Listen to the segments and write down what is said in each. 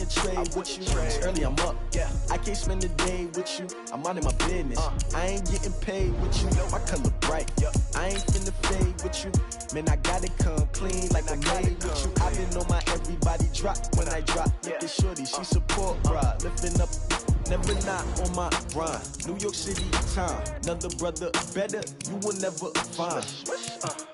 and trade with you. It's early, I'm up. I can't spend the day with you. I'm out of my business. I ain't getting paid with you. My color bright. I ain't finna fade with you. Man, I gotta come clean like I made with you. I been on my everybody drop when I drop. Look at shorty, she support ride. Lifting up, never not on my grind. New York City time. Another brother better, you will never find.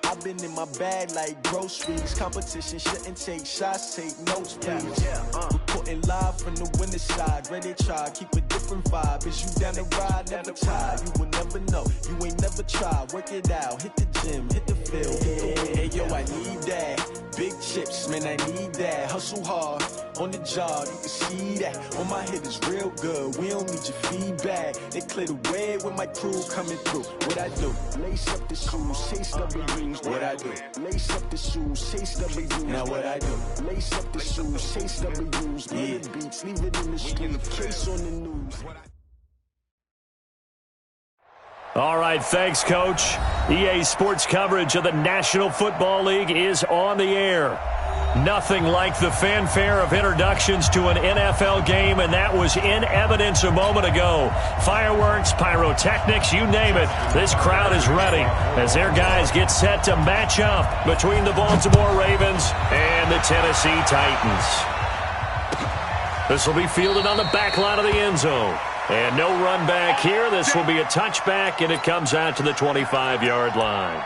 I've been in my bag like groceries. Competition shouldn't take shots, take notes, please. Reporting live from the winter side. Ready to try, keep a different vibe. Is you down the ride, never tired. You will never know, you ain't never tried. Work it out, hit the gym, hit the field. Hey, yo, I need that. Big chips, man, I need that. Hustle hard, on the job, you can see that. On my head is real good, we don't need your feedback. They clear the way with my crew coming through. What I do? Lace up the shoes, chase W's. What I do? Lace up the shoes, chase W's. Now what I do? Lace up the shoes, chase W's. Yeah. Beats, leave it in the street, case on the news. All right, thanks, Coach. EA Sports coverage of the National Football League is on the air. Nothing like the fanfare of introductions to an NFL game, and that was in evidence a moment ago. Fireworks, pyrotechnics, you name it. This crowd is ready as their guys get set to match up between the Baltimore Ravens and the Tennessee Titans. This will be fielded on the back line of the end zone. And no run back here. This will be a touchback, and it comes out to the 25-yard line.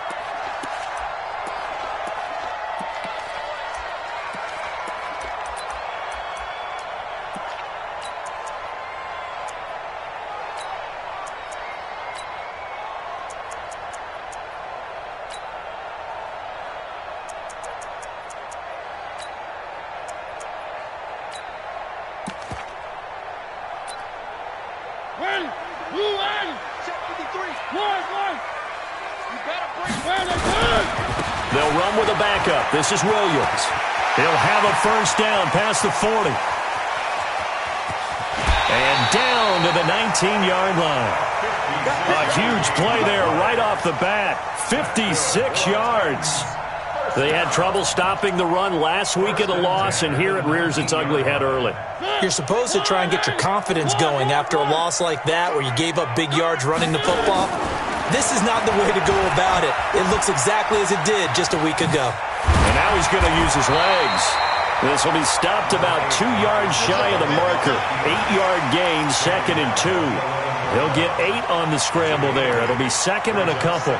They'll run with a backup. This is Williams. He'll have a first down past the 40. And down to the 19-yard line. A huge play there right off the bat. 56 yards. They had trouble stopping the run last week of the loss, and here it rears its ugly head early. You're supposed to try and get your confidence going after a loss like that where you gave up big yards running the football. This is not the way to go about it. It looks exactly as it did just a week ago. And now he's going to use his legs. This will be stopped about 2 yards shy of the marker. 8-yard gain, 2nd and 2. He'll get 8 on the scramble there. It'll be 2nd and a couple.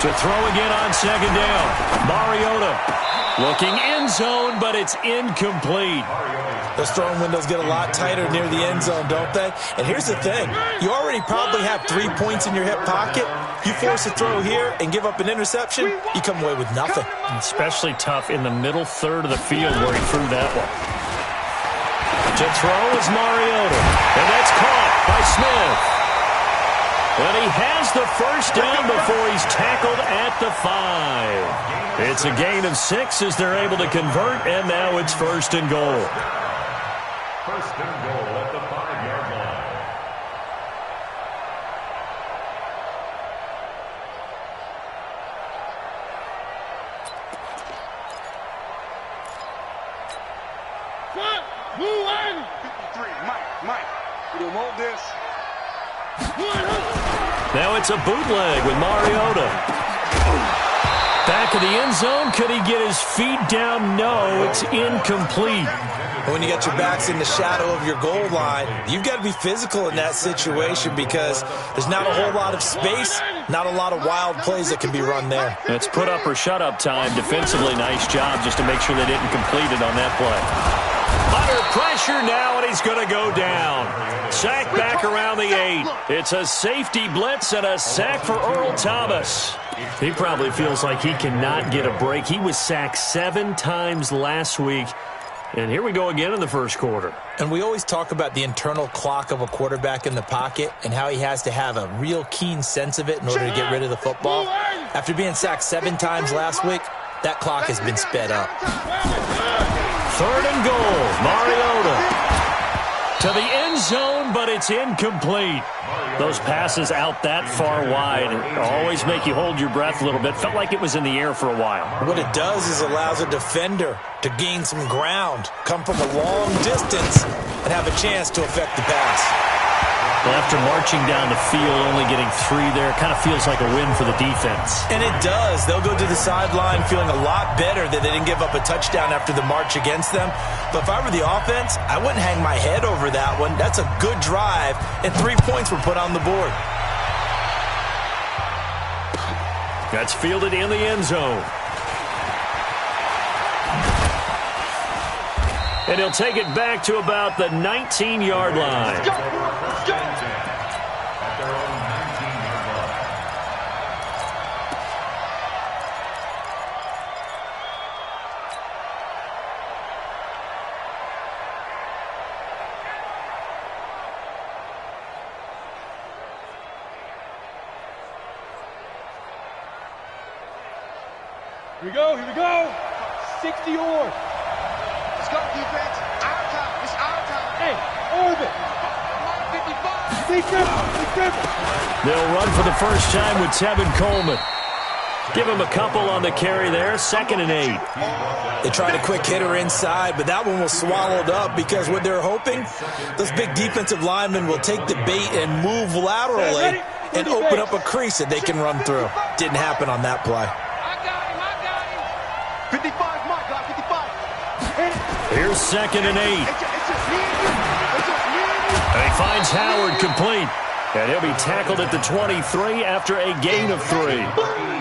To throw again on 2nd down. Mariota looking end zone, but it's incomplete. Those throwing windows get a lot tighter near the end zone, don't they? And here's the thing. You already probably have 3 points in your hip pocket. You force a throw here and give up an interception, you come away with nothing. Especially tough in the middle third of the field where he threw that one. To throw is Mariota. And that's caught by Smith. And he has the first down before he's tackled at the 5. It's a gain of 6 as they're able to convert, and now it's 1st and goal. 1st and goal at the 5-yard line. Move on! 53, Mike. We don't want this. Now it's a bootleg with Mariota. Back of the end zone. Could he get his feet down? No, it's incomplete. When you got your backs in the shadow of your goal line, you've got to be physical in that situation because there's not a whole lot of space, not a lot of wild plays that can be run there. It's put up or shut up time. Defensively, nice job just to make sure they didn't complete it on that play. Under pressure now, and he's going to go down. Sack back around the 8. It's a safety blitz and a sack for Earl Thomas. He probably feels like he cannot get a break. He was sacked 7 times last week. And here we go again in the first quarter. And we always talk about the internal clock of a quarterback in the pocket and how he has to have a real keen sense of it in order to get rid of the football. After being sacked 7 times last week, that clock has been sped up. 3rd and goal, Mariota. To the end zone, but it's incomplete. Those passes out that far wide always make you hold your breath a little bit. Felt like it was in the air for a while. What it does is allows a defender to gain some ground, come from a long distance, and have a chance to affect the pass. Well, after marching down the field, only getting 3 there, kind of feels like a win for the defense. And it does. They'll go to the sideline feeling a lot better that they didn't give up a touchdown after the march against them. But if I were the offense, I wouldn't hang my head over that one. That's a good drive, and 3 points were put on the board. That's fielded in the end zone. And he'll take it back to about the 19-yard line. At their own 19-yard line. Here we go, here we go. 60 yards. Let's go, defense. Our time. It's our time. Hey, orbit. 55. Big dribble. They'll run for the first time with Tevin Coleman. Give him a couple on the carry there. 2nd and 8. They tried a quick hitter inside, but that one was swallowed up because what they're hoping, those big defensive linemen will take the bait and move laterally and open up a crease that they can run through. Didn't happen on that play. I got him. 55, Mike. 55. Here's 2nd and 8. It's just me and you. It's just me and you. And he finds Howard complete. And he'll be tackled at the 23 after a gain of 3.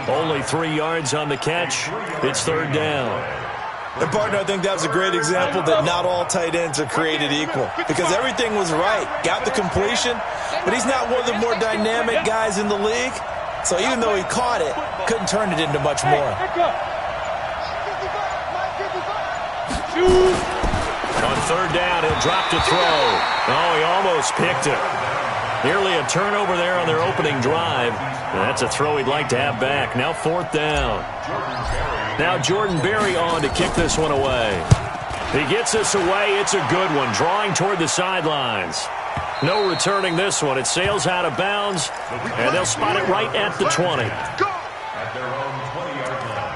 Only 3 yards on the catch. It's 3rd down. And, partner, I think that was a great example that not all tight ends are created equal because everything was right. Got the completion, but he's not one of the more dynamic guys in the league. So even though he caught it, couldn't turn it into much more. On 3rd down, he'll drop to throw. Oh, he almost picked it. Nearly a turnover there on their opening drive. And that's a throw he'd like to have back. Now 4th down. Now Jordan Berry on to kick this one away. He gets this away. It's a good one. Drawing toward the sidelines. No returning this one. It sails out of bounds, and they'll spot it right at the 20. At their own 20-yard line.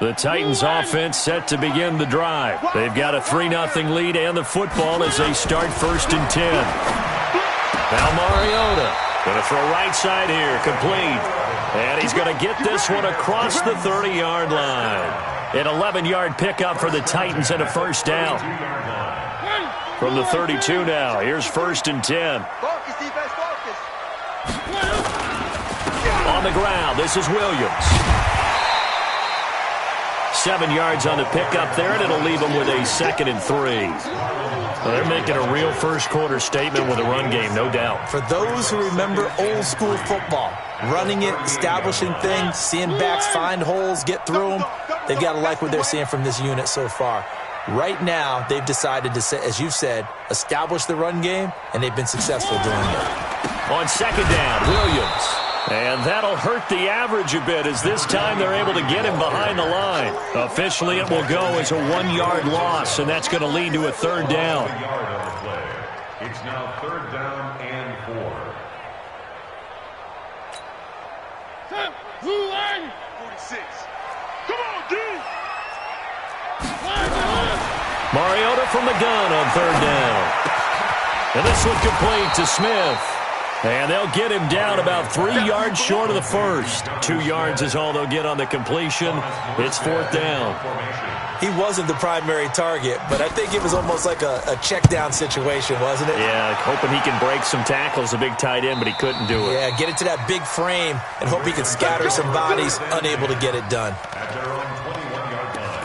The Titans offense set to begin the drive. They've got a 3-0 lead and the football as they start 1st and 10. Now Mariota going to throw right side here, complete. And he's going to get this one across the 30-yard line. An 11-yard pickup for the Titans and a 1st down. From the 32 now, here's 1st and 10. Focus, defense, focus. On the ground, this is Williams. 7 yards on the pickup there, and it'll leave them with a 2nd and 3. Well, they're making a real first-quarter statement with a run game, no doubt. For those who remember old-school football, running it, establishing things, seeing backs find holes, get through them, they've got to like what they're seeing from this unit so far. Right now, they've decided to, as you've said, establish the run game, and they've been successful doing it. On 2nd down, Williams. And that'll hurt the average a bit as this time they're able to get him behind the line. Officially, it will go as a 1-yard loss, and that's going to lead to a 3rd down. It's now 3rd down and 4. 46. Come on, D. Mariota from the gun on 3rd down. And this one complete to Smith. And they'll get him down about 3 yards short of the 1st. 2 yards is all they'll get on the completion. It's 4th down. He wasn't the primary target, but I think it was almost like a check-down situation, wasn't it? Yeah, hoping he can break some tackles, a big tight end, but he couldn't do it. Yeah, get it to that big frame and hope he can scatter some bodies, unable to get it done. At their own 21-yard line.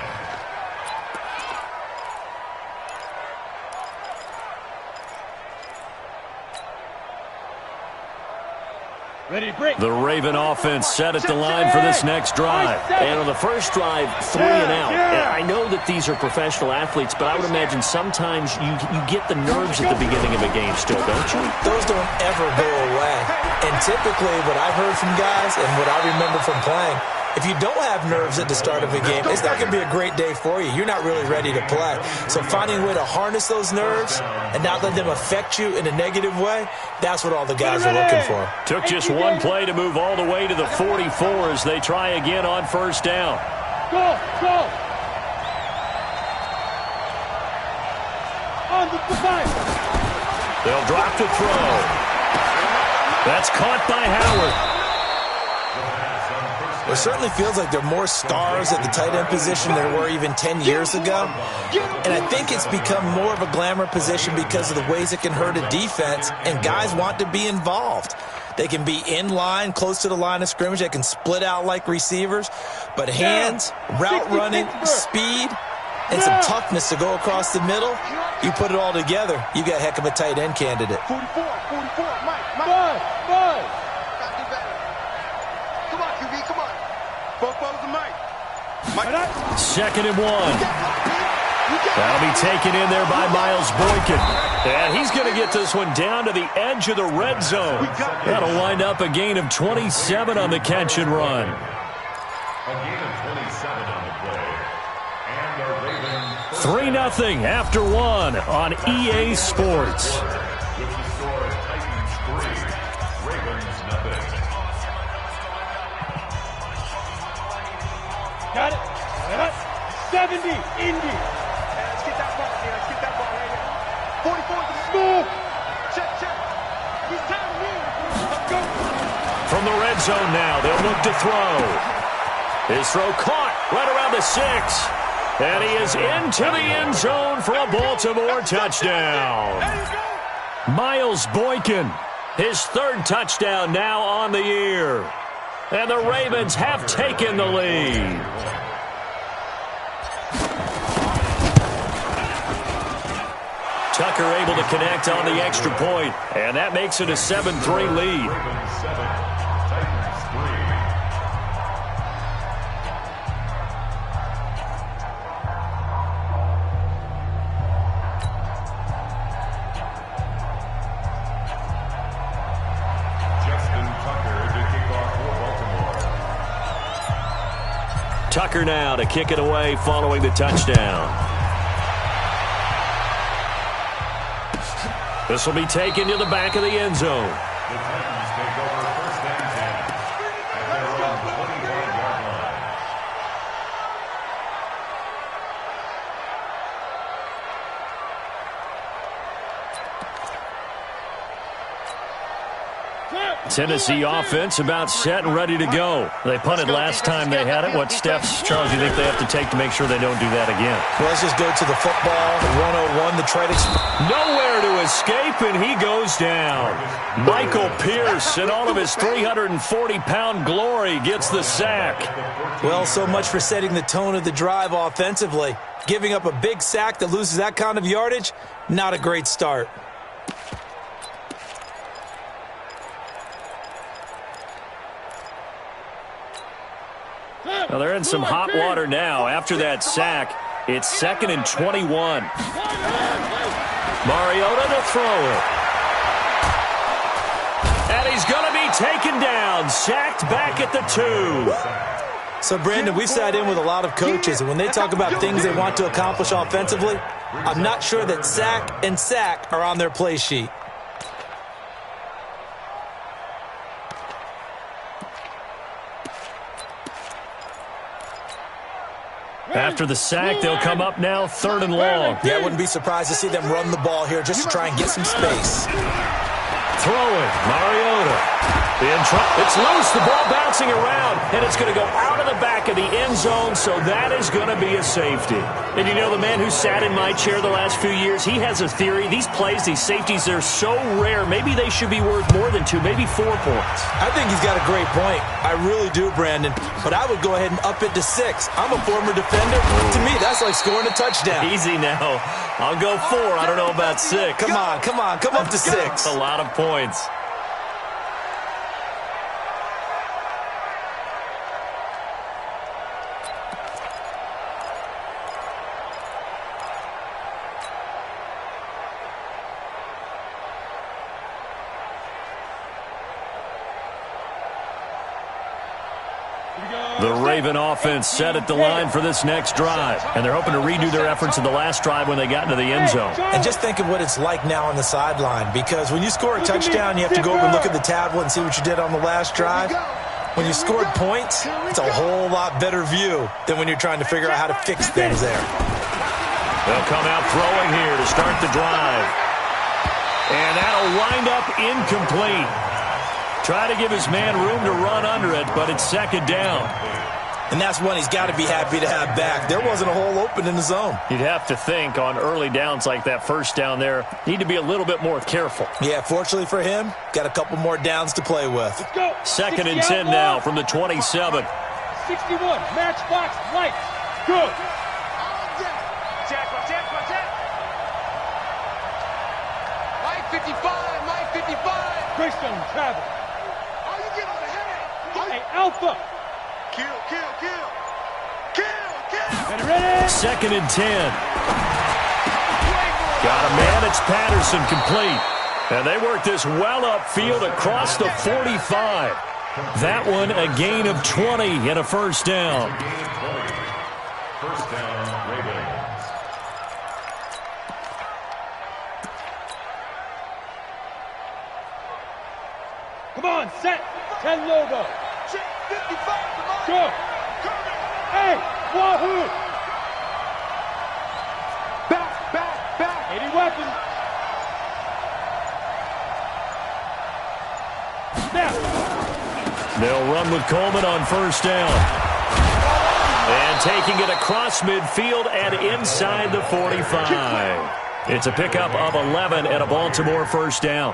The Raven offense set at the line for this next drive. And on the first drive, 3 and out. And I know that these are professional athletes, but I would imagine sometimes you get the nerves at the beginning of a game still, don't you? Those don't ever go away. And typically what I've heard from guys and what I remember from playing, if you don't have nerves at the start of a game, it's not going to be a great day for you. You're not really ready to play. So finding a way to harness those nerves and not let them affect you in a negative way, that's what all the guys are looking for. Took just one play to move all the way to the 44 as they try again on first down. Go! On the five. They'll drop to throw. That's caught by Howard. It certainly feels like there are more stars at the tight end position than there were even 10 years ago. And I think it's become more of a glamour position because of the ways it can hurt a defense, and guys want to be involved. They can be in line, close to the line of scrimmage. They can split out like receivers. But hands, route running, speed, and some toughness to go across the middle, you put it all together, you got a heck of a tight end candidate. 44, Mike. Five. Come on, QB, come on. Both balls to Mike. 2nd and 1. That'll be taken in there by Miles Boykin. And he's going to get this one down to the edge of the red zone. That'll wind up a gain of 27 on the catch and run. A gain of 27 on the play. And the Ravens 3-0 after 1 on EA Sports. with the score Titans 3, Ravens 0. Got it. 70, Indy. Let's get that ball right here. 44 to the smooth. Check. He's tired of me. Let's go. From the red zone now, they'll look to throw. His throw caught right around the 6. And he is into the end zone for a Baltimore touchdown. Miles Boykin, his 3rd touchdown now on the year. And the Ravens have taken the lead. Tucker able to connect on the extra point, and that makes it a 7-3 lead. Ravens 7, Titans 3. Tucker now to kick it away following the touchdown. This will be taken to the back of the end zone. The Titans take over 1st and 10 at their own 25-yard line. Tennessee offense about set and ready to go. They punted last time they had it. What steps, Charles, do you think they have to take to make sure they don't do that again? Well, let's just go to the football 101, the try to... Nowhere to escape, and he goes down. Michael Pierce, in all of his 340-pound glory, gets the sack. Well, so much for setting the tone of the drive offensively. Giving up a big sack that loses that kind of yardage, not a great start. Well, they're in some hot water now. After that sack, it's 2nd and 21. Mariota to throw it. And he's going to be taken down, sacked back at the 2. So, Brandon, we've sat in with a lot of coaches, and when they talk about things they want to accomplish offensively, I'm not sure that sack and sack are on their play sheet. After the sack, they'll come up now 3rd and long. Yeah, I wouldn't be surprised to see them run the ball here just to try and get some space. Throwing, Mariota. It's loose, the ball bouncing around, and it's going to go out of the back of the end zone, so that is going to be a safety. And you know, the man who sat in my chair the last few years, he has a theory. These plays, these safeties, they're so rare. Maybe they should be worth more than 2, maybe 4 points. I think he's got a great point. I really do, Brandon. But I would go ahead and up it to 6. I'm a former defender. To me, that's like scoring a touchdown. Easy now. I'll go 4. I don't know about 6. Come on. Come up to 6. That's a lot of points. The Raven offense set at the line for this next drive, and they're hoping to redo their efforts in the last drive when they got into the end zone. And just think of what it's like now on the sideline, because when you score a touchdown, you have to go over and look at the tablet and see what you did on the last drive. When you scored points, it's a whole lot better view than when you're trying to figure out how to fix things there. They'll come out throwing here to start the drive. And that'll wind up incomplete. Try to give his man room to run under it, but it's second down. And that's one he's got to be happy to have back. There wasn't a hole open in the zone. You'd have to think on early downs like that first down there, need to be a little bit more careful. Yeah, fortunately for him, got a couple more downs to play with. Second and 10 now from the 27. 61, matchbox, lights, good. Mike 55, Mike 55. Greystone travel. Oh, you get on the head. Hey, Alpha. Kill. Ready? Second and 10. Got a man, it's Patterson, complete. And they work this well upfield across the 45. That one a gain of 20 and a first down. First down, Ravens. Come on, set. 10 logo. 55, go. Hey, wahoo. Back. 80 weapons. Snap. They'll run with Coleman on first down. And taking it across midfield and inside the 45. It's a pickup of 11 and a Baltimore first down.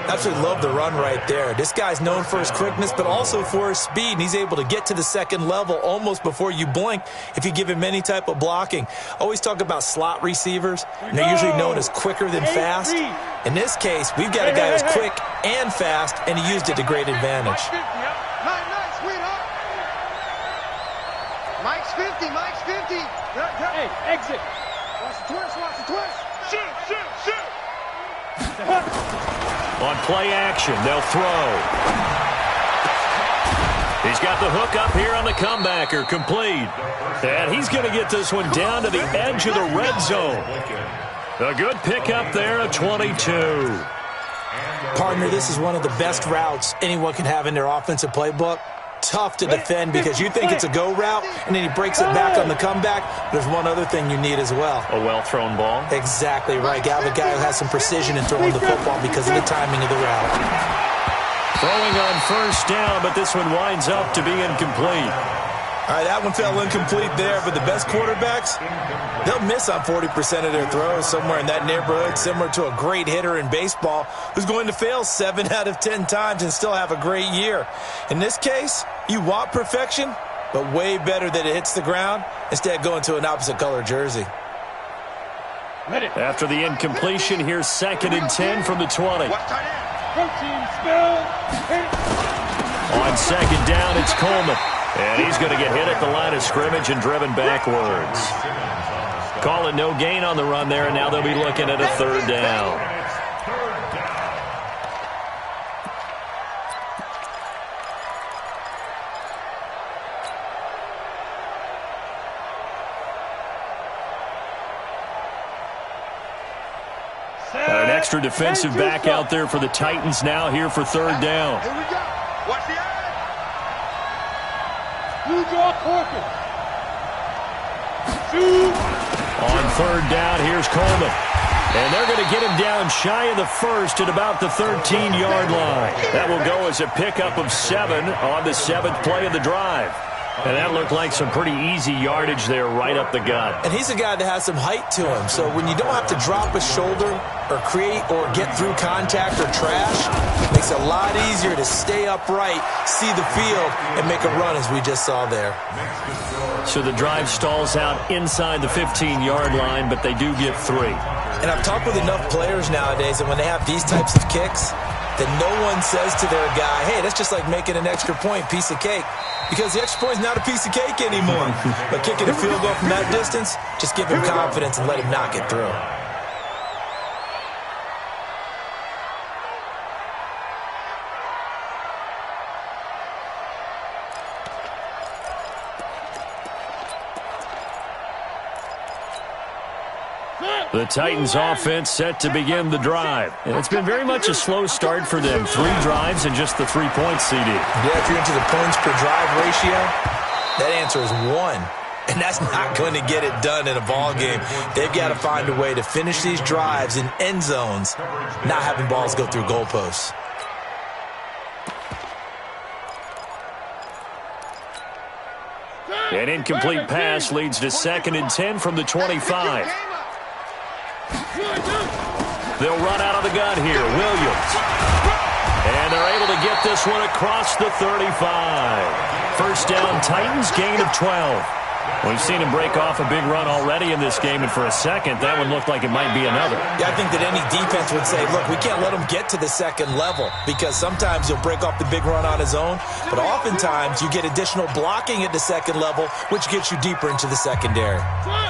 Absolutely love the run right there. This guy's known for his quickness, but also for his speed, and he's able to get to the second level almost before you blink if you give him any type of blocking. Always talk about slot receivers, and they're usually known as quicker than fast. In this case, we've got a guy who's quick and fast, and he used it to great advantage. Mike's 50. Hey, exit. Watch the twist. Shoot. On play action, they'll throw. He's got the hook up here on the comebacker, complete. And he's going to get this one down to the edge of the red zone. A good pickup there at 22. Partner, this is one of the best routes anyone can have in their offensive playbook. Tough to defend because you think it's a go route, and then he breaks it back on the comeback. There's one other thing you need as well. A well-thrown ball. Exactly right. You have a guy who has some precision in throwing the football because of the timing of the route. Throwing on first down, but this one winds up to be incomplete. All right, that one fell incomplete there, but the best quarterbacks, they'll miss on 40% of their throws, somewhere in that neighborhood, similar to a great hitter in baseball who's going to fail 7 out of 10 times and still have a great year. In this case, you want perfection, but way better that it hits the ground instead of going to an opposite color jersey. After the incompletion, here's second and 10 from the 20. Protein spill. On second down, it's Coleman. And he's going to get hit at the line of scrimmage and driven backwards. Call it no gain on the run there, and now they'll be looking at a third down. An extra defensive back out there for the Titans now here for third down. Here we go. Watch the eye. Blue jaw Corker. Shoot. On third down, here's Coleman. And they're going to get him down shy of the first at about the 13-yard line. That will go as a pickup of 7 on the 7th play of the drive. And that looked like some pretty easy yardage there right up the gut. And he's a guy that has some height to him. So when you don't have to drop a shoulder or create or get through contact or trash, it makes it a lot easier to stay upright, see the field, and make a run as we just saw there. So the drive stalls out inside the 15-yard line, but they do get 3. And I've talked with enough players nowadays, and when they have these types of kicks, that no one says to their guy, hey, that's just like making an extra point, piece of cake. Because the extra point is not a piece of cake anymore. But kicking a field goal from that distance, just give him confidence and let him knock it through. The Titans offense set to begin the drive. And it's been very much a slow start for them. 3 drives and just the 3 points, CD. Yeah, if you're into the points per drive ratio, that answer is 1. And that's not going to get it done in a ball game. They've got to find a way to finish these drives in end zones, not having balls go through goalposts. An incomplete pass leads to 2nd and 10 from the 25. They'll run out of the gun here. Williams. And they're able to get this one across the 35. First down, Titans, gain of 12. We've seen him break off a big run already in this game, and for a second, that one looked like it might be another. Yeah, I think that any defense would say, look, we can't let him get to the second level, because sometimes he'll break off the big run on his own, but oftentimes you get additional blocking at the second level, which gets you deeper into the secondary.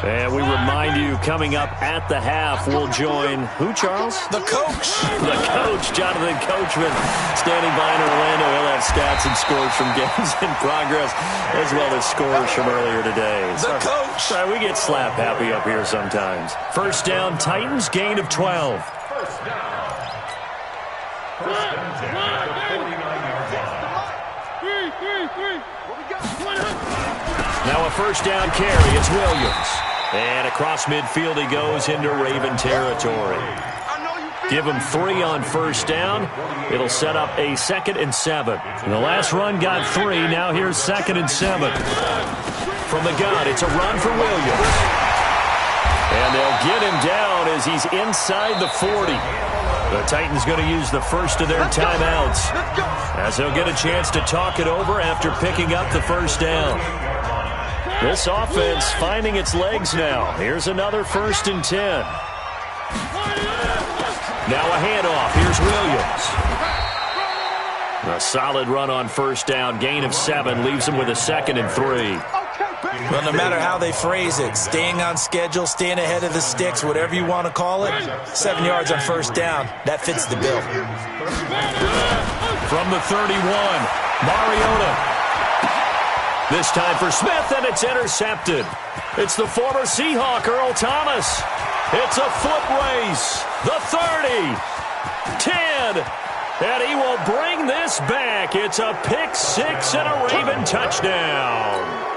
And we remind you, coming up at the half, we'll join who, Charles? The coach. The coach, Jonathan Coachman, standing by in Orlando. He'll have stats and scores from games in progress, as well as scores from earlier today. The coach. Sorry, we get slap happy up here sometimes. First down, Titans, gain of 12. First down. First and 10 at the 49-yard line. Now a first down carry. It's Williams. And across midfield he goes into Raven territory. Give him 3 on first down. It'll set up a 2nd and 7. And the last run got 3. Now here's 2nd and 7. From the gun, it's a run for Williams. And they'll get him down as he's inside the 40. The Titans going to use the first of their timeouts, as they'll get a chance to talk it over after picking up the first down. This offense finding its legs now. Here's another 1st and 10. Now a handoff. Here's Williams. A solid run on first down. Gain of 7 leaves him with a 2nd and 3. Well, no matter how they phrase it, staying on schedule, staying ahead of the sticks, whatever you want to call it, 7 yards on first down, that fits the bill. From the 31, Mariota. This time for Smith, and it's intercepted. It's the former Seahawk, Earl Thomas. It's a foot race. The 30, 10, and he will bring this back. It's a pick 6 and a Raven touchdown.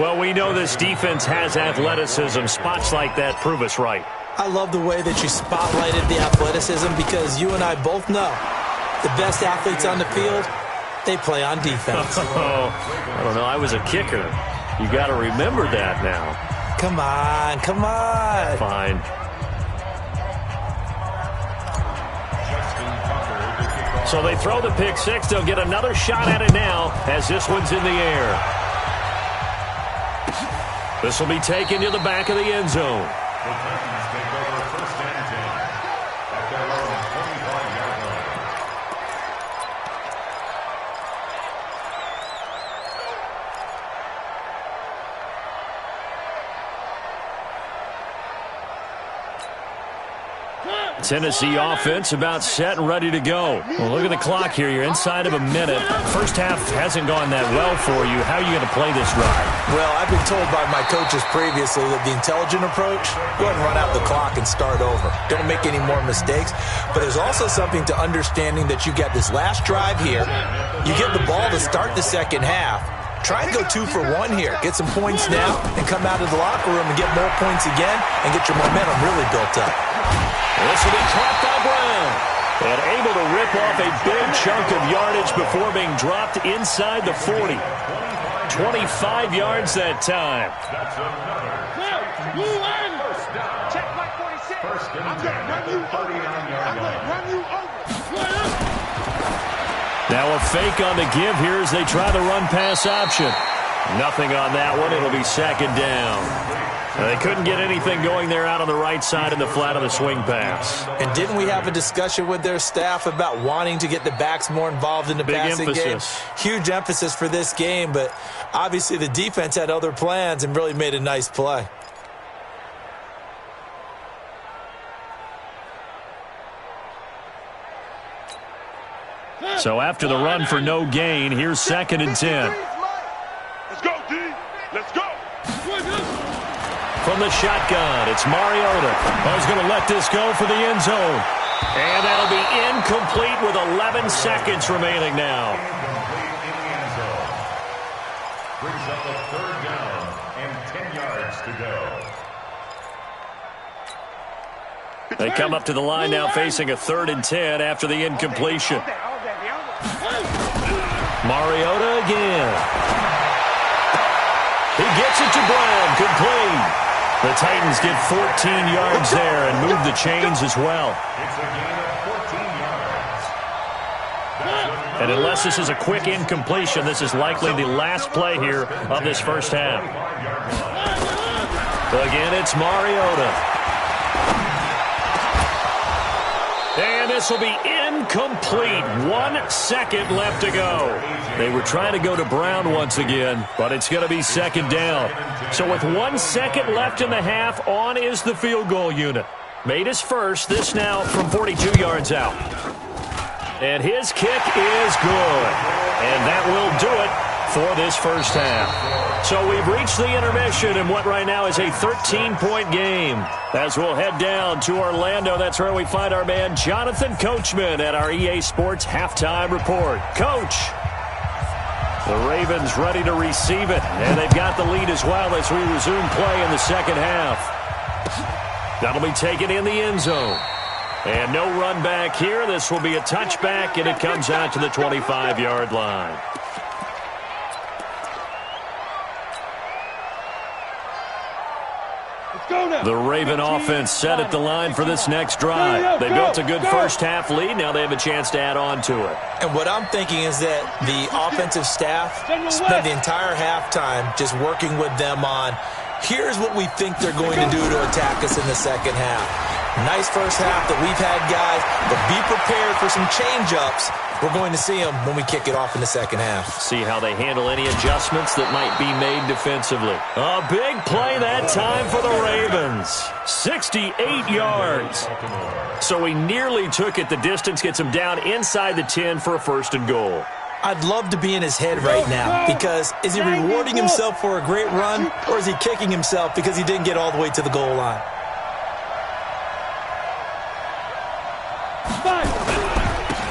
Well, we know this defense has athleticism. Spots like that prove us right. I love the way that you spotlighted the athleticism, because you and I both know the best athletes on the field, they play on defense. Oh, I don't know. I was a kicker. You got to remember that now. Come on, come on. Fine. So they throw the pick 6. They'll get another shot at it now as this one's in the air. This will be taken to the back of the end zone. The Titans take over 1st and 10 at their own 25-yard line. Tennessee offense about set and ready to go. Well, look at the clock here. You're inside of a minute. First half hasn't gone that well for you. How are you going to play this drive? Well, I've been told by my coaches previously that the intelligent approach, go ahead and run out the clock and start over. Don't make any more mistakes. But there's also something to understanding that you got this last drive here. You get the ball to start the second half. Try and go 2 for 1 here. Get some points now and come out of the locker room and get more points again and get your momentum really built up. This will be caught by Brown. And able to rip off a big chunk of yardage before being dropped inside the 40. 25 yards that time. That's another first down. Check my 46. First and 10 at the 39-yard line. Now a fake on the give here as they try the run-pass option. Nothing on that one. It'll be 2nd down. They couldn't get anything going there out on the right side in the flat of the swing pass. And didn't we have a discussion with their staff about wanting to get the backs more involved in the passing game? Huge emphasis for this game, but obviously the defense had other plans and really made a nice play. So after the run for no gain, here's 2nd and 10. Let's go, D. Let's go. from the shotgun. It's Mariota. He's going to let this go for the end zone. And that'll be incomplete with 11 seconds remaining now. Brings up a third down and 10 yards to go. They come up to the line now facing a 3rd and 10 after the incompletion. Mariota again. He gets it to Brown, complete. The Titans get 14 yards there and move the chains as well. It's a gain of 14 yards. And unless this is a quick incompletion, this is likely the last play here of this first half. Again, it's Mariota. And this will be incomplete. 1 second left to go. They were trying to go to Brown once again, but it's going to be 2nd down. So with 1 second left in the half, on is the field goal unit. Made his first, this now from 42 yards out. And his kick is good. And that will do it for this first half. So we've reached the intermission in what right now is a 13-point game. As we'll head down to Orlando, that's where we find our man Jonathan Coachman at our EA Sports Halftime Report. Coach, the Ravens ready to receive it, and they've got the lead as well as we resume play in the second half. That'll be taken in the end zone. And no run back here. This will be a touchback, and it comes out to the 25-yard line. The Raven offense set at the line for this next drive. They built a good first half lead. Now they have a chance to add on to it. And what I'm thinking is that the offensive staff spent the entire halftime just working with them on, here's what we think they're going to do to attack us in the second half. Nice first half that we've had, guys, but be prepared for some change-ups. We're going to see them when we kick it off in the second half. See how they handle any adjustments that might be made defensively. A big play that time for the Ravens. 68 yards. So he nearly took it. The distance gets him down inside the 10 for a 1st and goal. I'd love to be in his head right now because is he rewarding himself for a great run or is he kicking himself because he didn't get all the way to the goal line?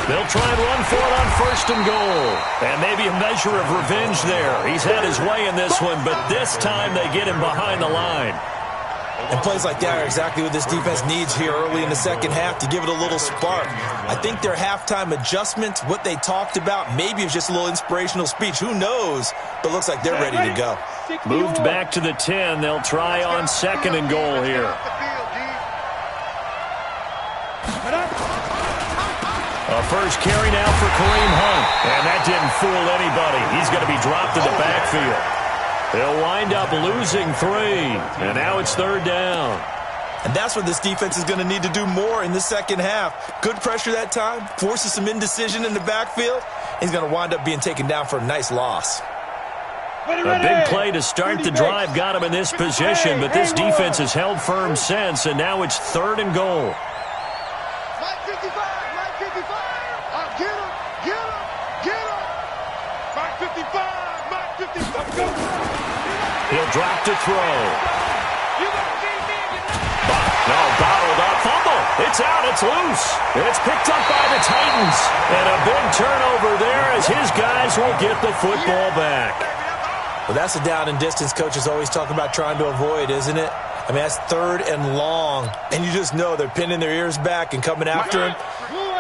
They'll try and run for it on 1st and goal. And maybe a measure of revenge there. He's had his way in this one, but this time they get him behind the line. And plays like that are exactly what this defense needs here early in the second half to give it a little spark. I think their halftime adjustment, what they talked about, maybe it's just a little inspirational speech. Who knows? But looks like they're ready to go. Moved back to the 10. They'll try on 2nd and goal here. A first carry now for Kareem Hunt. And that didn't fool anybody. He's going to be dropped in the backfield. They'll wind up losing 3. And now it's 3rd down. And that's what this defense is going to need to do more in the second half. Good pressure that time. Forces some indecision in the backfield. He's going to wind up being taken down for a nice loss. A big play to start the drive got him in this position, but this defense has held firm since, and now it's 3rd and goal. He'll drop to throw. Bottled up. Fumble. It's out. It's loose. It's picked up by the Titans. And a big turnover there as his guys will get the football back. Well, that's a down and distance coaches always talk about trying to avoid, isn't it? I mean, that's 3rd and long. And you just know they're pinning their ears back and coming after him.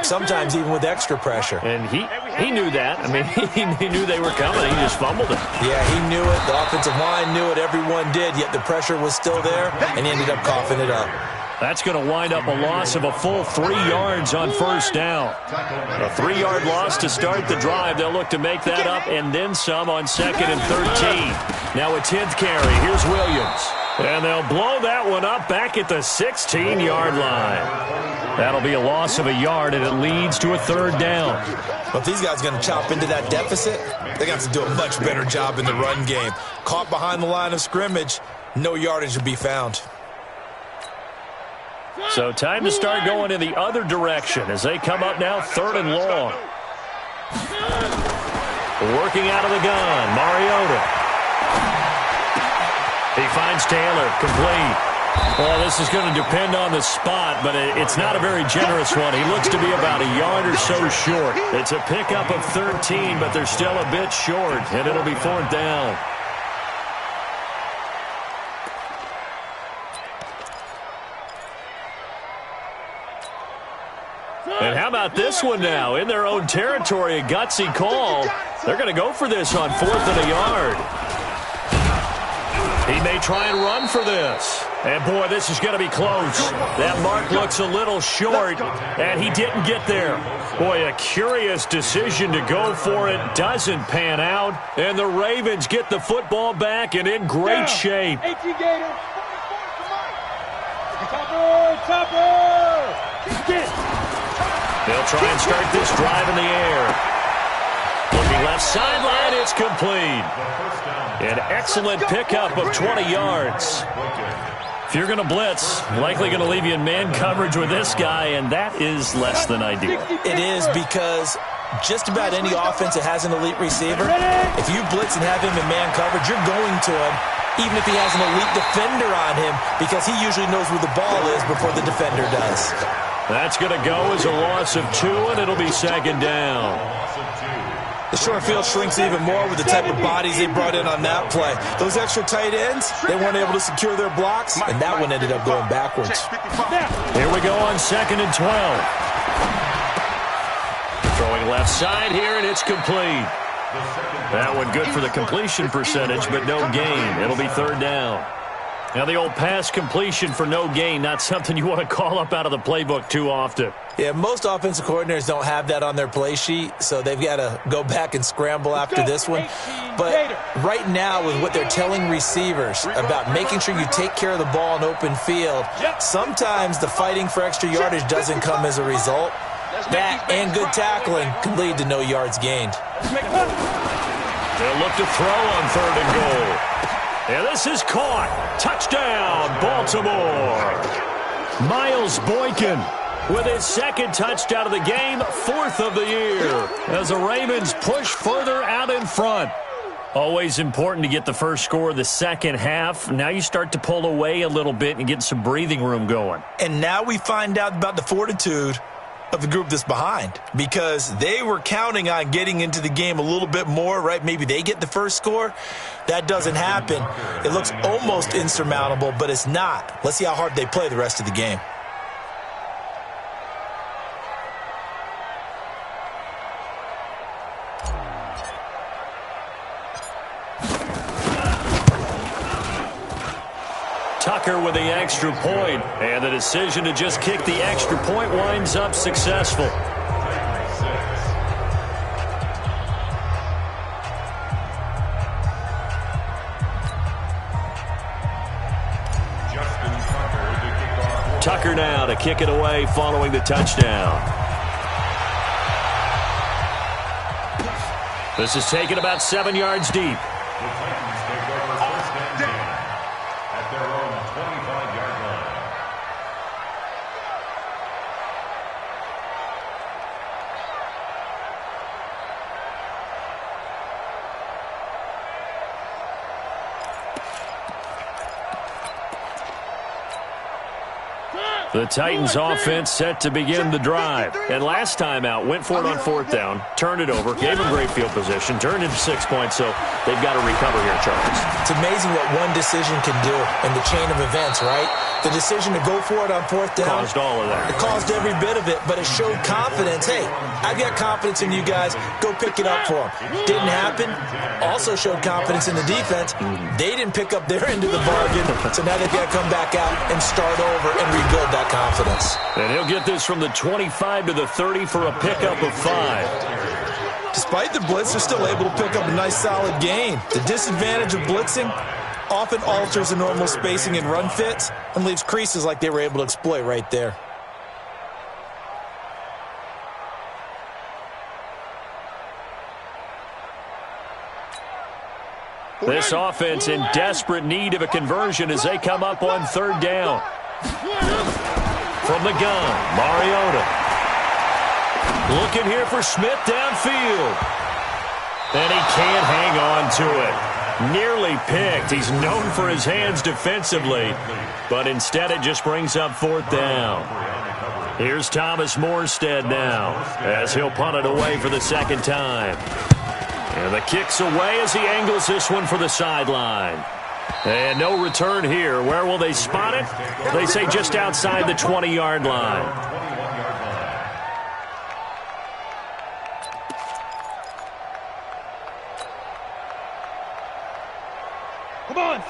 Sometimes even with extra pressure. And he knew that. I mean, he knew they were coming. He just fumbled it. Yeah, he knew it. The offensive line knew it. Everyone did. Yet the pressure was still there, and he ended up coughing it up. That's going to wind up a loss of a full 3 yards on 1st down. A 3-yard loss to start the drive. They'll look to make that up and then some on 2nd and 13. Now a 10th carry. Here's Williams. And they'll blow that one up back at the 16-yard line. That'll be a loss of a yard, and it leads to a 3rd down. But if these guys are going to chop into that deficit, they're going to have to do a much better job in the run game. Caught behind the line of scrimmage, no yardage to be found. So time to start going in the other direction as they come up now 3rd and long. Working out of the gun, Mariota. He finds Taylor, complete. Well, this is going to depend on the spot, but it's not a very generous one. He looks to be about a yard or so short. It's a pickup of 13, but they're still a bit short, and it'll be 4th down. And how about this one now? In their own territory, a gutsy call. They're going to go for this on 4th and a yard. He may try and run for this. And, boy, this is going to be close. That mark looks a little short, and he didn't get there. Boy, a curious decision to go for it. Doesn't pan out, and the Ravens get the football back and in great shape. 18 Gator. Topper. They'll try and start this drive in the air. Looking left sideline, it's complete. An excellent pickup of 20 yards. If you're going to blitz, likely going to leave you in man coverage with this guy, and that is less than ideal. It is, because just about any offense that has an elite receiver, if you blitz and have him in man coverage, you're going to him, even if he has an elite defender on him, because he usually knows where the ball is before the defender does. That's going to go as a loss of 2, and it'll be 2nd down. The short field shrinks even more with the type of bodies they brought in on that play. Those extra tight ends, they weren't able to secure their blocks, and that one ended up going backwards. Here we go on 2nd and 12. Throwing left side here, and it's complete. That one good for the completion percentage, but no gain. It'll be 3rd down. Now, the old pass completion for no gain, not something you want to call up out of the playbook too often. Yeah, most offensive coordinators don't have that on their play sheet, so they've got to go back and scramble after this one. But right now, with what they're telling receivers about making sure you take care of the ball in open field, sometimes the fighting for extra yardage doesn't come as a result. That and good tackling can lead to no yards gained. They'll look to throw on 3rd and goal. And this is caught. Touchdown, Baltimore. Miles Boykin with his 2nd touchdown of the game, 4th of the year, as the Ravens push further out in front. Always important to get the first score of the second half. Now you start to pull away a little bit and get some breathing room going. And now we find out about the fortitude of the group that's behind, because they were counting on getting into the game a little bit more, right? Maybe they get the first score. That doesn't happen. It looks almost insurmountable, but it's not. Let's see how hard they play the rest of the game. Tucker with the extra point, and the decision to just kick the extra point winds up successful. Tucker now to kick it away following the touchdown. This is taken about 7 yards deep. The Titans offense set to begin the drive. And last time out, went for it on 4th down, turned it over, gave them great field position, turned into 6 points, so they've got to recover here, Charles. It's amazing what one decision can do in the chain of events, right? The decision to go for it on 4th down. Caused all of that. It caused every bit of it, but it showed confidence. Hey, I've got confidence in you guys. Go pick it up for them. Didn't happen. Also showed confidence in the defense. They didn't pick up their end of the bargain, so now they've got to come back out and start over and rebuild that confidence. And he'll get this from the 25 to the 30 for a pickup of 5. Despite the blitz, they're still able to pick up a nice, solid gain. The disadvantage of blitzing often alters the normal spacing and run fits and leaves creases like they were able to exploit right there. This offense in desperate need of a conversion as they come up on 3rd down. From the gun, Mariota. Looking here for Smith downfield. And he can't hang on to it. Nearly picked. He's known for his hands defensively, but instead it just brings up fourth down. Here's Thomas Morstead now as he'll punt it away for the second time. And the kick's away as he angles this one for the sideline. And no return here. Where will they spot it? They say just outside the 20-yard line.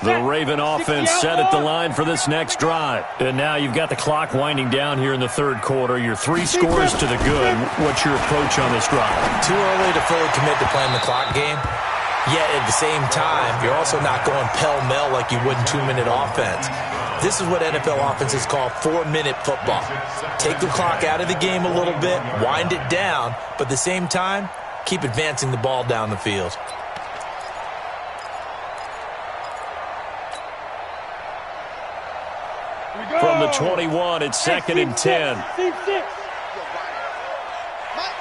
The Raven offense set at the line for this next drive. And now you've got the clock winding down here in the third quarter. You're 3 scores to the good. What's your approach on this drive? Too early to fully commit to playing the clock game. Yet at the same time, you're also not going pell-mell like you would in 2-minute offense. This is what NFL offenses call 4-minute football. Take the clock out of the game a little bit, wind it down, but at the same time, keep advancing the ball down the field. From the 21, it's 2nd and 10. Mike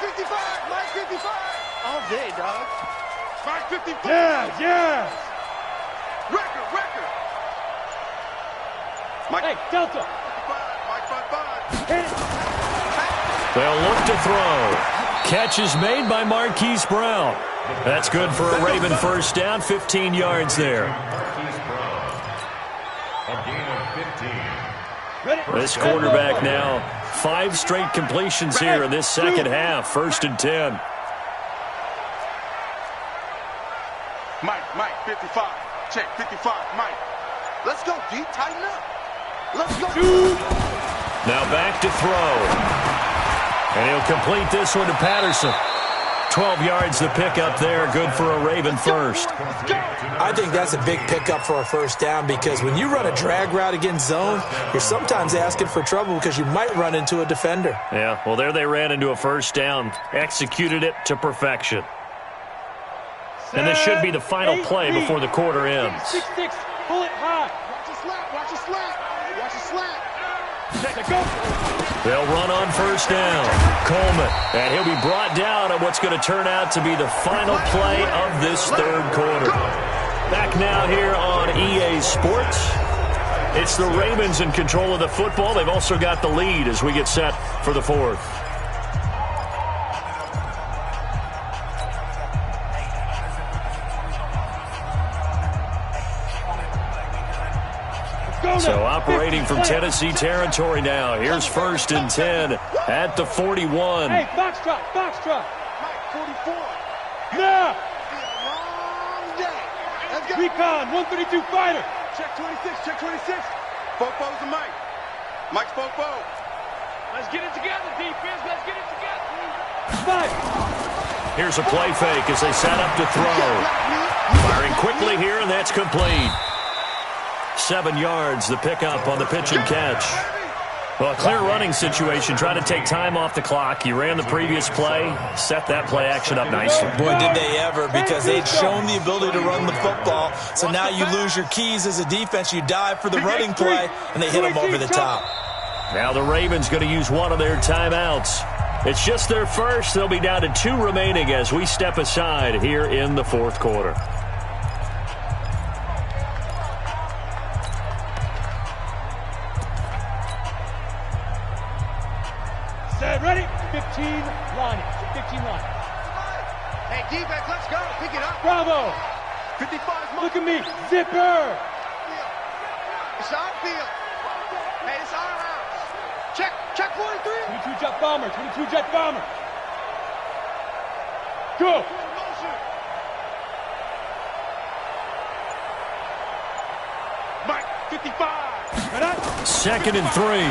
55, Mike 55. All day, dog. Mike 55. Yeah. Record. Mike, hey, Delta. 55, Mike 55. They'll look to throw. Catch is made by Marquise Brown. That's good for a Raven first down, 15 yards there. A gain of 15. This quarterback now, 5 straight completions here in this second half. 1st and 10. Mike, 55. Check, 55, Mike. Let's go, D. Tighten up. Let's go. Now back to throw. And he'll complete this one to Patterson. 12 yards the pickup there. Good for a Raven first. I think that's a big pickup for a first down because when you run a drag route against zone, you're sometimes asking for trouble because you might run into a defender. Yeah, well, there they ran into a first down. Executed it to perfection. And this should be the final play before the quarter ends. 6-6, pull it high. Watch a slap. They'll run on first down. Coleman, and he'll be brought down on what's going to turn out to be the final play of this third quarter. Back now here on EA Sports. It's the Ravens in control of the football. They've also got the lead as we get set for the fourth. So operating from Tennessee territory now. Here's 1st and 10 at the 41. Hey, foxtrot. Mike, 44. Now. Recon, 132 fighter. Check 26. Fofo's the Mike. Mike's Fofo. Let's get it together, defense. Let's get it together. Fight. Here's a play fake as they set up to throw. Firing quickly here, and that's complete. 7 yards, the pickup on the pitch and catch. Well, a clear running situation. Try to take time off the clock. You ran the previous play, set that play action up nicely. Boy, did they ever, because they'd shown the ability to run the football. So now you lose your keys as a defense. You dive for the running play, and they hit them over the top. Now the Ravens going to use one of their timeouts. It's just their first. They'll be down to 2 remaining as we step aside here in the fourth quarter. Ready? 15 line. Hey, defense, let's go. Pick it up. Bravo. 55. Look at me. Zipper. It's our field. Hey, it's our house. Check 43. 22 jet bomber. Go. Mike, 55. Right up. 2nd and 3.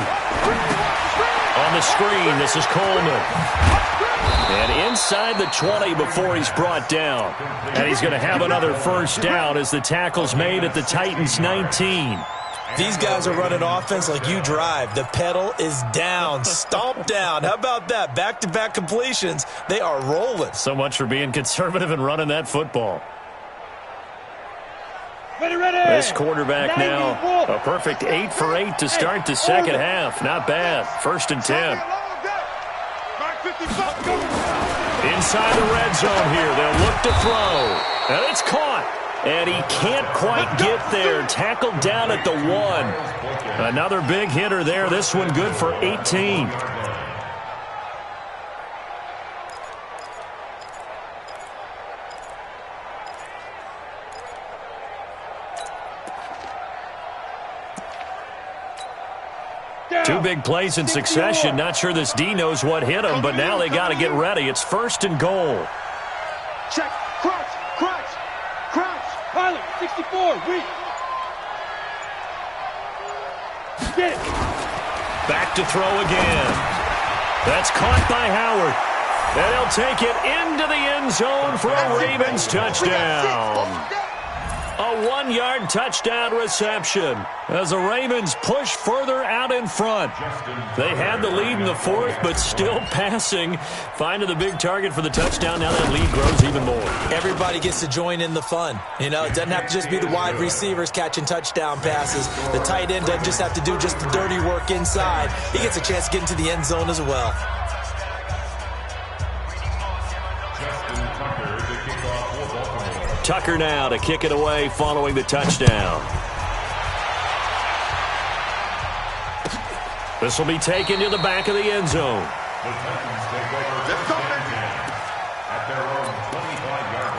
On the screen, this is Coleman. And inside the 20 before he's brought down. And he's going to have another first down as the tackle's made at the Titans 19. These guys are running offense like you drive. The pedal is down, stomp down. How about that? Back-to-back completions. They are rolling. So much for being conservative and running that football. Ready. This quarterback now, a perfect 8 for 8 to start the second half. Not bad. 1st and 10. Inside the red zone here. They'll look to throw. And it's caught. And he can't quite get there. Tackled down at the 1. Another big hitter there. This one good for 18. Two big plays in succession. Not sure this D knows what hit him, but now they got to get ready. It's 1st and goal. Check. Crouch. Crouch. Crouch. Pilot, 64. Weak. Get it. Back to throw again. That's caught by Howard. And he'll take it into the end zone for a Ravens touchdown. A 1-yard touchdown reception as the Ravens push further out in front. They had the lead in the 4th, but still passing. Finding the big target for the touchdown. Now that lead grows even more. Everybody gets to join in the fun. You know, it doesn't have to just be the wide receivers catching touchdown passes. The tight end doesn't just have to do just the dirty work inside. He gets a chance to get into the end zone as well. Tucker now to kick it away following the touchdown. This will be taken to the back of the end zone. The Titans take over at their own 25-yard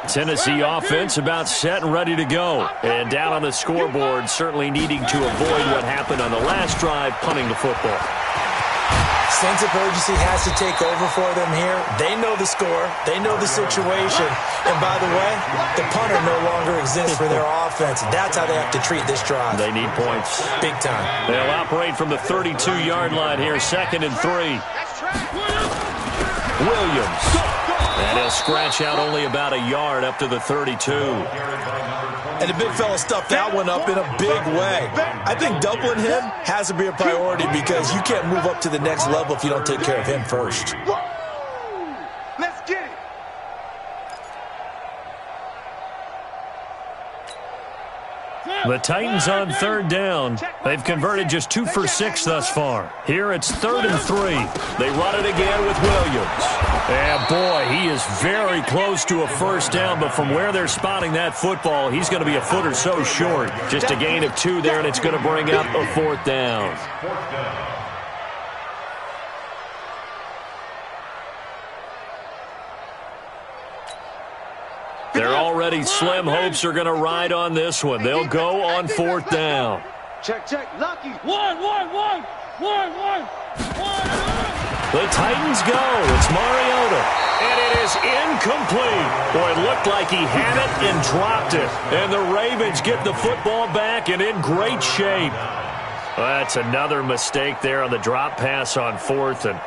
line. Tennessee offense about set and ready to go. And down on the scoreboard, certainly needing to avoid what happened on the last drive, punting the football. Sense of urgency has to take over for them here. They know the score. They know the situation. And by the way, the punter no longer exists for their offense. That's how they have to treat this drive. They need points. Big time. They'll operate from the 32-yard line here, 2nd and 3. Williams. And he'll scratch out only about a yard up to the 32. And the big fella stuffed that one up in a big way. I think doubling him has to be a priority because you can't move up to the next level if you don't take care of him first. Let's get it. The Titans on 3rd down. They've converted just 2 for 6 thus far. Here it's 3rd and 3. They run it again with Williams. And boy, he is very close to a first down, but from where they're spotting that football, he's going to be a foot or so short. Just a gain of 2 there, and it's going to bring up a 4th down. Their already slim hopes are going to ride on this one. They'll go on 4th down. Check. Lucky. 1. The Titans go. It's Mariota. And it is incomplete. Boy, it looked like he had it and dropped it. And the Ravens get the football back and in great shape. That's another mistake there on the drop pass on 4th. And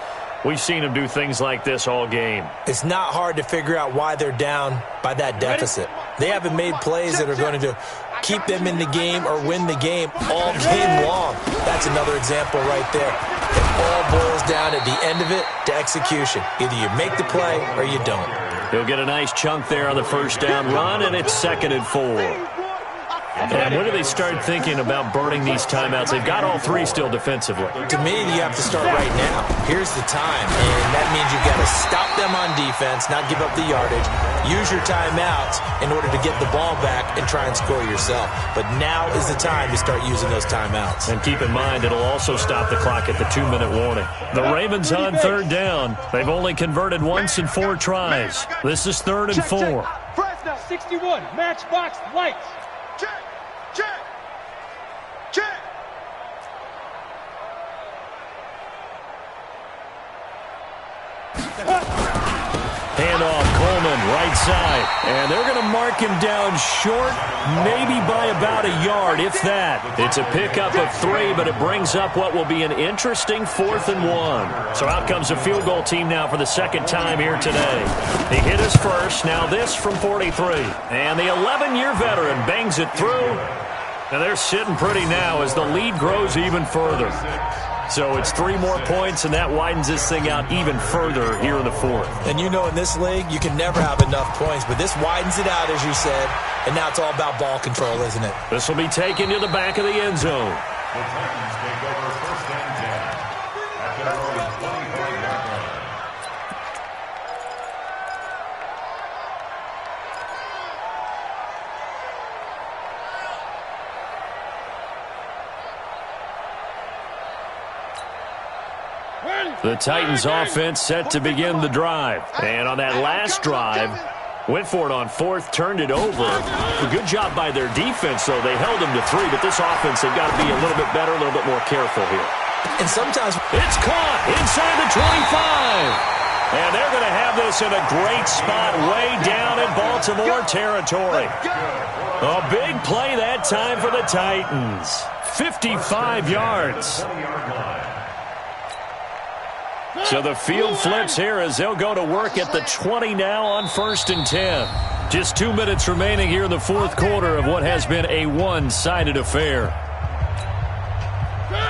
we've seen him do things like this all game. It's not hard to figure out why they're down by that deficit. They haven't made plays that are going to keep them in the game or win the game all game long. That's another example right there. It all boils down at the end of it to execution. Either you make the play or you don't. He'll get a nice chunk there on the first down run, and it's 2nd and 4. And when do they start thinking about burning these timeouts? They've got all 3 still defensively. To me, you have to start right now. Here's the time, and that means you've got to stop them on defense, not give up the yardage, use your timeouts in order to get the ball back and try and score yourself. But now is the time to start using those timeouts. And keep in mind, it'll also stop the clock at the 2-minute warning. The Ravens on 3rd down. They've only converted once in 4 tries. This is 3rd and 4. Fresno, 61, matchbox lights. Check. Handoff, Coleman, right side. And they're going to mark him down short, maybe by about a yard, if that. It's a pickup of 3, but it brings up what will be an interesting 4th and 1. So out comes a field goal team now for the 2nd time here today. He hit his first, now this from 43. And the 11-year veteran bangs it through. And they're sitting pretty now as the lead grows even further. So it's 3 more points, and that widens this thing out even further here in the 4th. And you know in this league, you can never have enough points, but this widens it out, as you said, and now it's all about ball control, isn't it? This will be taken to the back of the end zone. The Titans take over 1st and 10 at their own 20. The Titans offense set to begin the drive. And on that last drive, went for it on fourth, turned it over. A good job by their defense, though. They held them to 3, but this offense, they've got to be a little bit better, a little bit more careful here. And sometimes it's caught inside the 25. And they're going to have this in a great spot way down in Baltimore territory. A big play that time for the Titans. 55 yards. So the field flips here as they'll go to work at the 20 now on 1st and 10. Just 2 minutes remaining here in the fourth quarter of what has been a one-sided affair.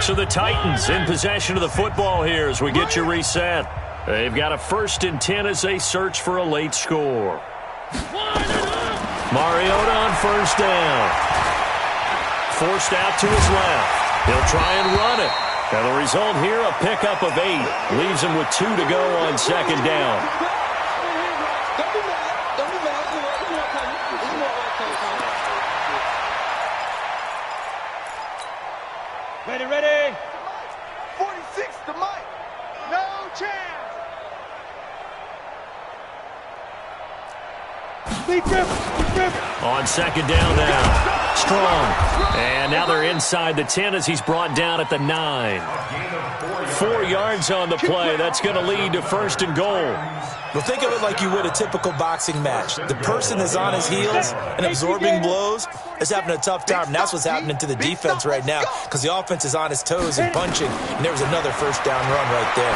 So the Titans in possession of the football here as we get you reset. They've got a 1st and 10 as they search for a late score. Mariota on 1st down. Forced out to his left. He'll try and run it. And the result here, a pickup of 8. Leaves him with 2 to go on 2nd down. Ready. 46 to Mike. No chance. On 2nd down now. Strong. And now they're inside the 10 as he's brought down at the 9. 4 yards on the play. That's going to lead to 1st and goal. Well, think of it like you would a typical boxing match. The person that's on his heels and absorbing blows is having a tough time, and that's what's happening to the defense right now because the offense is on his toes and punching, and there was another 1st down run right there.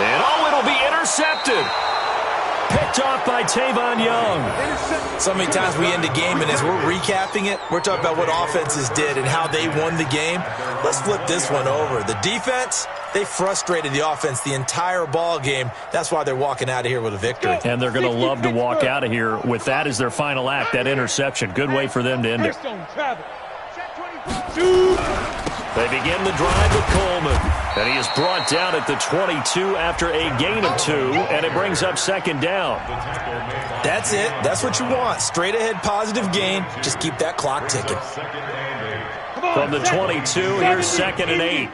And it'll be intercepted. Picked off by Tavon Young. So many times we end a game, and as we're recapping it, we're talking about what offenses did and how they won the game. Let's flip this one over. The defense, they frustrated the offense the entire ball game. That's why they're walking out of here with a victory. And they're going to love to walk out of here with that as their final act, that interception. Good way for them to end it. They begin the drive with Coleman. And he is brought down at the 22 after a gain of 2, and it brings up 2nd down. That's it. That's what you want. Straight ahead positive gain. Just keep that clock ticking. From the 22, here's 2nd and 8.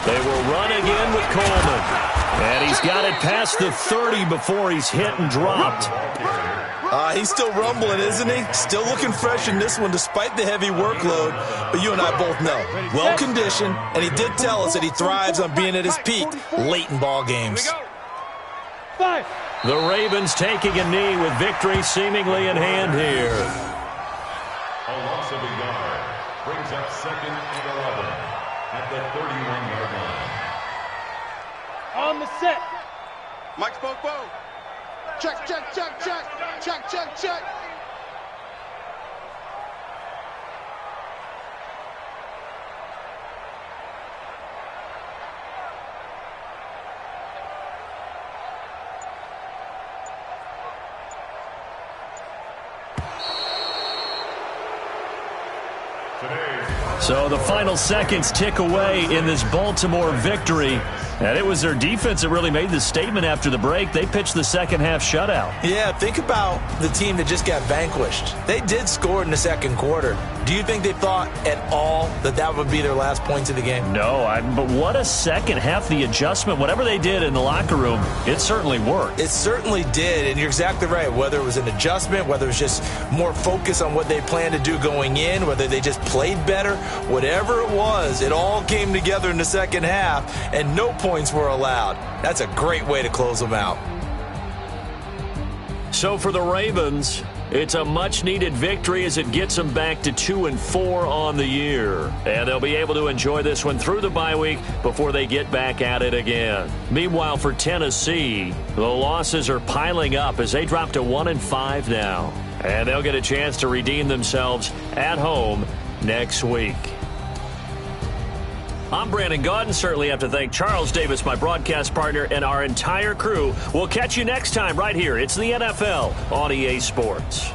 They will run again with Coleman. And he's got it past the 30 before he's hit and dropped. He's still rumbling, isn't he? Still looking fresh in this one despite the heavy workload. But you and I both know, well-conditioned, and he did tell us that he thrives on being at his peak late in ball games. The Ravens taking a knee with victory seemingly in hand here. A loss of a yard brings up 2nd and 11 at the 31-yard line. On the set. Mike spoke. Check. So the final seconds tick away in this Baltimore victory. And it was their defense that really made the statement after the break. They pitched the second-half shutout. Yeah, think about the team that just got vanquished. They did score in the second quarter. Do you think they thought at all that that would be their last points of the game? No, but what a second half. The adjustment, whatever they did in the locker room, it certainly worked. It certainly did, and you're exactly right. Whether it was an adjustment, whether it was just more focus on what they planned to do going in, whether they just played better, whatever it was, it all came together in the second half, and no points were allowed. That's a great way to close them out. So for the Ravens, it's a much-needed victory as it gets them back to 2-4 on the year. And they'll be able to enjoy this one through the bye week before they get back at it again. Meanwhile, for Tennessee, the losses are piling up as they drop to 1-5 now. And they'll get a chance to redeem themselves at home next week. I'm Brandon Gaudin. Certainly have to thank Charles Davis, my broadcast partner, and our entire crew. We'll catch you next time right here. It's the NFL on EA Sports.